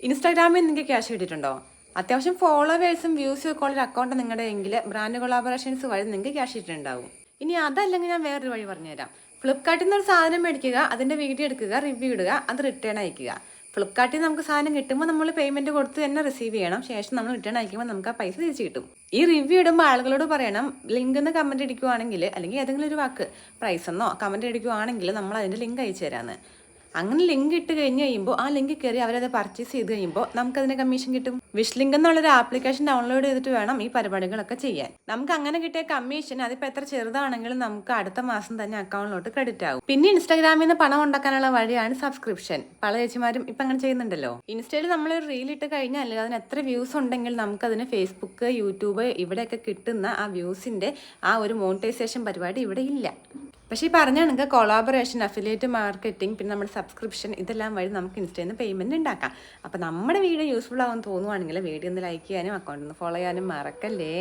ഇൻസ്റ്റാഗ്രാമിൽ നിങ്ങൾക്ക് ക്യാഷ് കിട്ടിയിട്ടുണ്ടോ? അത്യാവശ്യം ഫോളോവേഴ്സും വ്യൂസും ഒക്കെ ഉള്ളൊരു അക്കൗണ്ട് നിങ്ങളുടെ എങ്കിൽ ബ്രാൻഡ് കൊളാബറേഷൻസ് വഴി നിങ്ങൾക്ക് ക്യാഷ് കിട്ടിയിട്ടുണ്ടാവും. ഇനി അതല്ലെങ്കിൽ ഞാൻ വേറൊരു വഴി പറഞ്ഞുതരാം. ഫ്ലിപ്കാർട്ടിൽ നിന്ന് ഒരു സാധനം മേടിക്കുക, അതിൻ്റെ വീഡിയോ എടുക്കുക, റിവ്യൂ ഇടുക, അത് റിട്ടേൺ അയക്കുക. ഫ്ലിപ്കാർട്ടിൽ നമുക്ക് സാധനം കിട്ടുമ്പോൾ നമ്മൾ പേയ്മെന്റ് കൊടുത്ത് തന്നെ റിസീവ് ചെയ്യണം. ശേഷം നമ്മൾ റിട്ടേൺ അയക്കുമ്പോൾ നമുക്ക് ആ പൈസ തിരിച്ചു കിട്ടും. ഈ റിവ്യൂ ഇടുമ്പോൾ ആളുകളോട് പറയണം, ലിങ്ക് എന്ന് കമന്റ് അടിക്കുവാണെങ്കിൽ അല്ലെങ്കിൽ ഏതെങ്കിലും ഒരു വാക്ക് പ്രൈസ് എന്നോ കമന്റ് അടിക്കുവാണെങ്കിൽ നമ്മൾ അതിന്റെ ലിങ്ക് അയച്ചു തരാമെന്ന്. അങ്ങനെ ലിങ്ക് ഇട്ട് കഴിഞ്ഞ് കഴിയുമ്പോൾ ആ ലിങ്ക് കയറി അവരത് പർച്ചേസ് ചെയ്ത് കഴിയുമ്പോൾ നമുക്കതിന് കമ്മീഷൻ കിട്ടും. വിഷ് ലിങ്ക് എന്നുള്ളൊരു ആപ്ലിക്കേഷൻ ഡൗൺലോഡ് ചെയ്തിട്ട് വേണം ഈ പരിപാടികളൊക്കെ ചെയ്യാൻ. നമുക്ക് അങ്ങനെ കിട്ടിയ കമ്മീഷൻ അതിപ്പോൾ എത്ര ചെറുതാണെങ്കിലും നമുക്ക് അടുത്ത മാസം തന്നെ അക്കൗണ്ടിലോട്ട് ക്രെഡിറ്റ് ആകും. പിന്നെ ഇൻസ്റ്റാഗ്രാമിൽ നിന്ന് പണം ഉണ്ടാക്കാനുള്ള വഴിയാണ് സബ്സ്ക്രിപ്ഷൻ. പല ചേച്ചിമാരും ഇപ്പം അങ്ങനെ ചെയ്യുന്നുണ്ടല്ലോ. ഇൻസ്റ്റയിൽ നമ്മൾ റീൽ ഇട്ട് കഴിഞ്ഞാൽ അല്ലെങ്കിൽ അതിന് എത്ര വ്യൂസ് ഉണ്ടെങ്കിൽ നമുക്കതിന് ഫേസ്ബുക്ക്, യൂട്യൂബ് ഇവിടെയൊക്കെ കിട്ടുന്ന ആ വ്യൂസിന്റെ ആ ഒരു മോണിറ്റൈസേഷൻ പരിപാടി ഇവിടെ ഇല്ല. പക്ഷേ ഈ പറഞ്ഞ കണക്ക് കൊളാബറേഷൻ, അഫിലിയേറ്റ് മാർക്കറ്റിംഗ്, പിന്നെ നമ്മുടെ സബ്സ്ക്രിപ്ഷൻ ഇതെല്ലാം വഴി നമുക്ക് ഇൻസ്റ്റയിൽ നിന്ന് പേയ്മെന്റ് ഉണ്ടാക്കാം. അപ്പോൾ നമ്മുടെ വീഡിയോ യൂസ്ഫുൾ ആവുമെന്ന് തോന്നുവാണെങ്കിൽ വീഡിയോ ഒന്ന് ലൈക്ക് ചെയ്യാനും അക്കൗണ്ട് ഒന്ന് ഫോളോ ചെയ്യാനും മറക്കല്ലേ.